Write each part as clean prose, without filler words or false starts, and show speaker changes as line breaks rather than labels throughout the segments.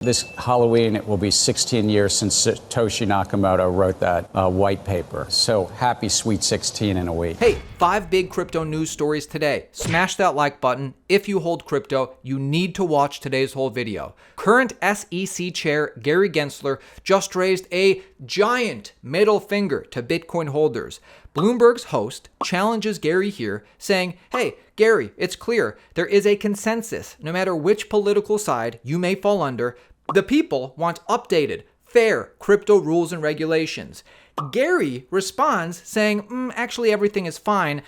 This Halloween, it will be 16 years since Satoshi Nakamoto wrote that white paper. So happy Sweet 16 in a week.
Hey, 5 big crypto news stories today. Smash that like button. If you hold crypto, you need to watch today's whole video. Current SEC Chair Gary Gensler just raised a giant middle finger to Bitcoin holders. Bloomberg's host challenges Gary here, saying, hey, Gary, it's clear there is a consensus. No matter which political side you may fall under, the people want updated, fair crypto rules and regulations. Gary responds saying, actually everything is fine.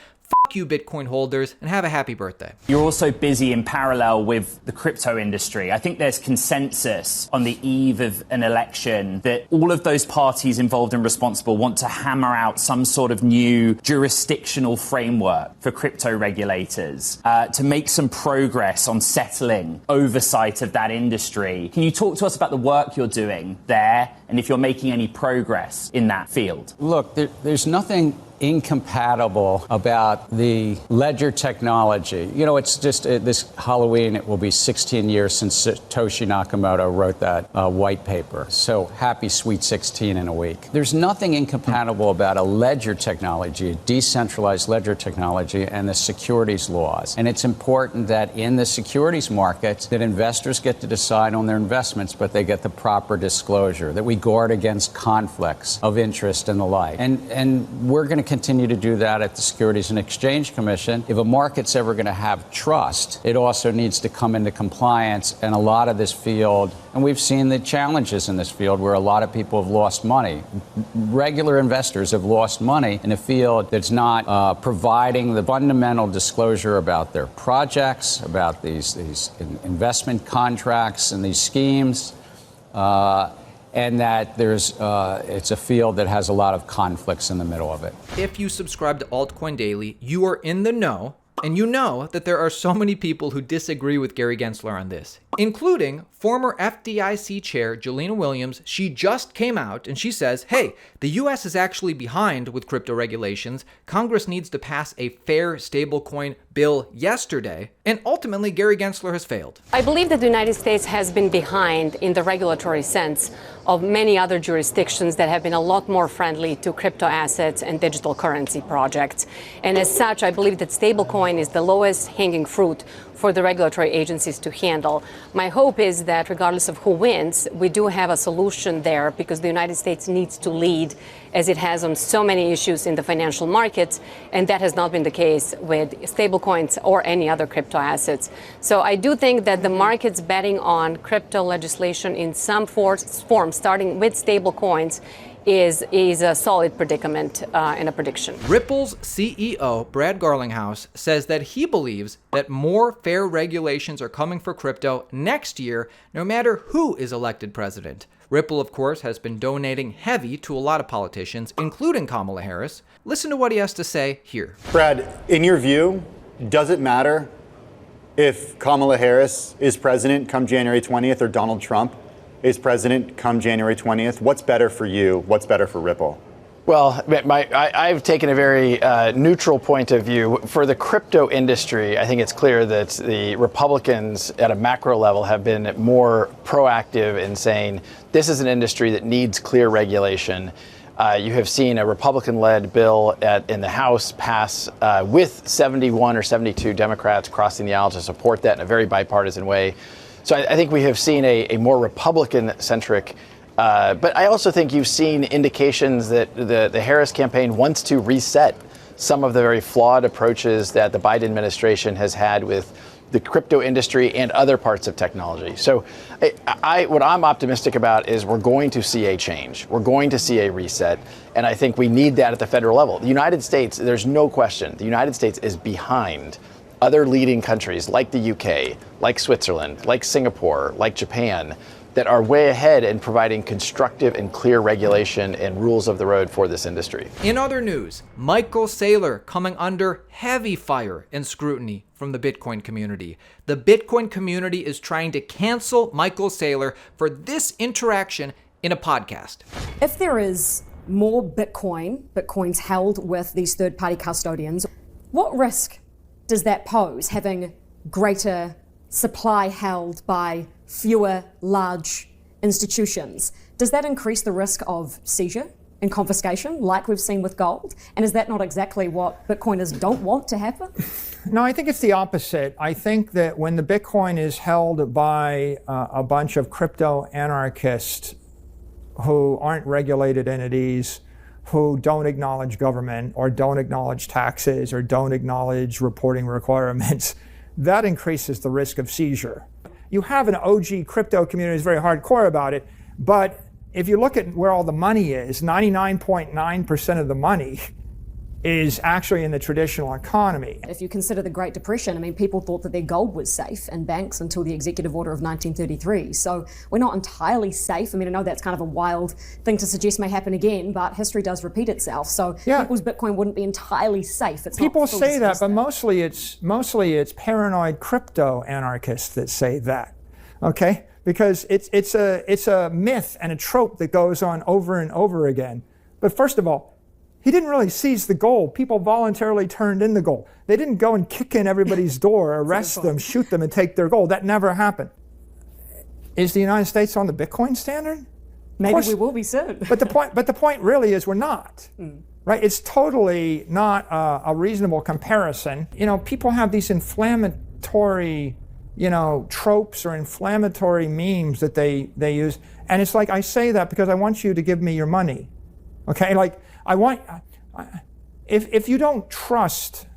Fuck you, Bitcoin holders, and have a happy birthday.
You're also busy in parallel with the crypto industry. I think there's consensus on the eve of an election that all of those parties involved and responsible want to hammer out some sort of new jurisdictional framework for crypto regulators to make some progress on settling oversight of that industry. Can you talk to us about the work you're doing there and if you're making any progress in that field?
Look, there's nothing incompatible about the Ledger technology. You know, it's just this Halloween, it will be 16 years since Satoshi Nakamoto wrote that white paper. So happy Sweet 16 in a week. There's nothing incompatible about a Ledger technology, a decentralized Ledger technology, and the securities laws. And it's important that in the securities markets that investors get to decide on their investments, but they get the proper disclosure, that we guard against conflicts of interest and the like. And we're going to continue to do that at the Securities and Exchange Commission. If a market's ever going to have trust, it also needs to come into compliance. And a lot of this field, and we've seen the challenges in this field where a lot of people have lost money. Regular investors have lost money in a field that's not providing the fundamental disclosure about their projects, about these investment contracts and these schemes. And that it's a field that has a lot of conflicts in the middle of it.
If you subscribe to Altcoin Daily, you are in the know, and you know that there are so many people who disagree with Gary Gensler on this, including former FDIC chair Jelena Williams. She just came out and she says, hey, the US is actually behind with crypto regulations. Congress needs to pass a fair stablecoin bill yesterday. And ultimately, Gary Gensler has failed.
I believe that the United States has been behind in the regulatory sense of many other jurisdictions that have been a lot more friendly to crypto assets and digital currency projects. And as such, I believe that stablecoin is the lowest hanging fruit for the regulatory agencies to handle. My hope is that regardless of who wins, we do have a solution there because the United States needs to lead as it has on so many issues in the financial markets, and that has not been the case with stablecoins or any other crypto assets. So I do think that the market's betting on crypto legislation in some form, starting with stablecoins, is a solid predicament and a prediction.
Ripple's CEO, Brad Garlinghouse, says that he believes that more fair regulations are coming for crypto next year, no matter who is elected president. Ripple, of course, has been donating heavy to a lot of politicians, including Kamala Harris. Listen to what he has to say here.
Brad, in your view, does it matter if Kamala Harris is president come January 20th or Donald Trump is president come January 20th? What's better for you? What's better for Ripple?
Well, I've taken a very neutral point of view. For the crypto industry, I think it's clear that the Republicans at a macro level have been more proactive in saying this is an industry that needs clear regulation. You have seen a Republican-led bill in the House pass with 71 or 72 Democrats crossing the aisle to support that in a very bipartisan way. So I think we have seen a more Republican-centric, but I also think you've seen indications that the Harris campaign wants to reset some of the very flawed approaches that the Biden administration has had with the crypto industry and other parts of technology. So what I'm optimistic about is we're going to see a change. We're going to see a reset. And I think we need that at the federal level. The United States, there's no question, the United States is behind other leading countries like the UK, like Switzerland, like Singapore, like Japan, that are way ahead in providing constructive and clear regulation and rules of the road for this industry.
In other news, Michael Saylor coming under heavy fire and scrutiny from the Bitcoin community. The Bitcoin community is trying to cancel Michael Saylor for this interaction in a podcast.
If there is more Bitcoins held with these third-party custodians, what risk does that pose, having greater supply held by fewer large institutions. Does that increase the risk of seizure and confiscation like we've seen with gold? And is that not exactly what Bitcoiners don't want to happen?
No, I think it's the opposite. I think that when the Bitcoin is held by a bunch of crypto anarchists who aren't regulated entities, who don't acknowledge government or don't acknowledge taxes or don't acknowledge reporting requirements, that increases the risk of seizure. You have an OG crypto community that's very hardcore about it, but if you look at where all the money is, 99.9% of the money is actually in the traditional economy.
If you consider the Great Depression, I mean, people thought that their gold was safe in banks until the Executive Order of 1933. So we're not entirely safe. I mean, I know that's kind of a wild thing to suggest may happen again, but history does repeat itself. So people's Bitcoin wouldn't be entirely safe. It's
people say that, but mostly it's paranoid crypto anarchists that say that. Okay? Because it's a myth and a trope that goes on over and over again. But first of all, he didn't really seize the gold. People voluntarily turned in the gold. They didn't go and kick in everybody's door, arrest them, shoot them, and take their gold. That never happened. Is the United States on the Bitcoin standard?
Maybe we will be soon.
But the point really is we're not. Right? It's totally not a reasonable comparison. You know, people have these inflammatory, tropes or inflammatory memes that they use, and it's like, I say that because I want you to give me your money. Okay, like if you don't trust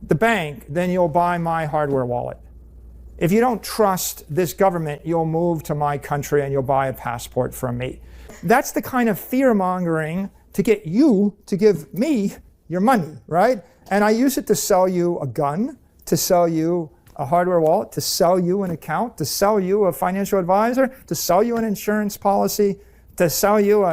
the bank, then you'll buy my hardware wallet. If you don't trust this government, you'll move to my country and you'll buy a passport from me. That's the kind of fear mongering to get you to give me your money, right? And I use it to sell you a gun, to sell you a hardware wallet, to sell you an account, to sell you a financial advisor, to sell you an insurance policy, to sell you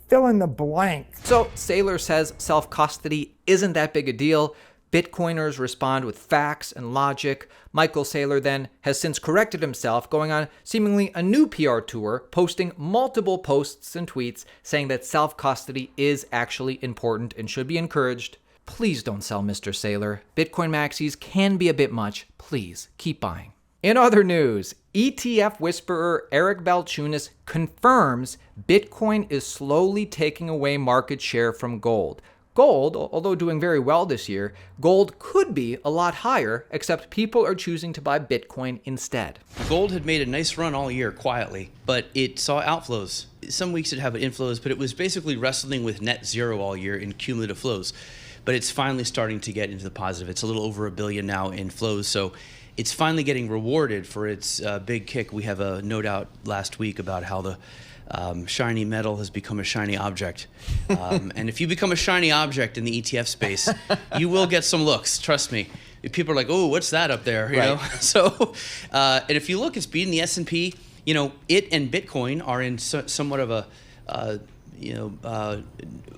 fill in the blank.
So Saylor says self-custody isn't that big a deal. Bitcoiners respond with facts and logic. Michael Saylor then has since corrected himself, going on seemingly a new PR tour, posting multiple posts and tweets saying that self-custody is actually important and should be encouraged. Please don't sell, Mr. Saylor. Bitcoin maxis can be a bit much. Please keep buying. In other news, ETF whisperer Eric Balchunas confirms Bitcoin is slowly taking away market share from gold. Gold, although doing very well this year, gold could be a lot higher, except people are choosing to buy Bitcoin instead.
Gold had made a nice run all year quietly, but it saw outflows. Some weeks it had inflows, but it was basically wrestling with net zero all year in cumulative flows. But it's finally starting to get into the positive. It's a little over $1 billion now in flows, so it's finally getting rewarded for its big kick. We have a note out last week about how the shiny metal has become a shiny object. And if you become a shiny object in the ETF space, you will get some looks, trust me. People are like, oh, what's that up there? You know? So, and if you look, it's beating the S&P. It and Bitcoin are in somewhat of a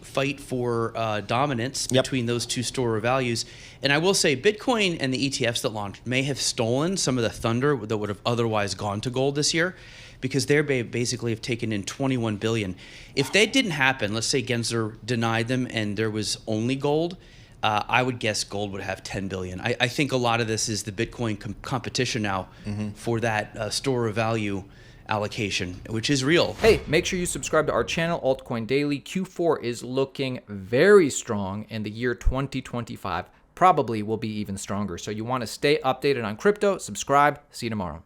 fight for dominance between those two store of values. And I will say Bitcoin and the ETFs that launched may have stolen some of the thunder that would have otherwise gone to gold this year, because they basically have taken in $21 billion. If that didn't happen, let's say Gensler denied them and there was only gold, I would guess gold would have $10 billion. I think a lot of this is the Bitcoin competition now for that store of value allocation, which is real.
Hey, make sure you subscribe to our channel, Altcoin Daily. Q4 is looking very strong, and the year 2025 probably will be even stronger. So you want to stay updated on crypto, subscribe. See you tomorrow.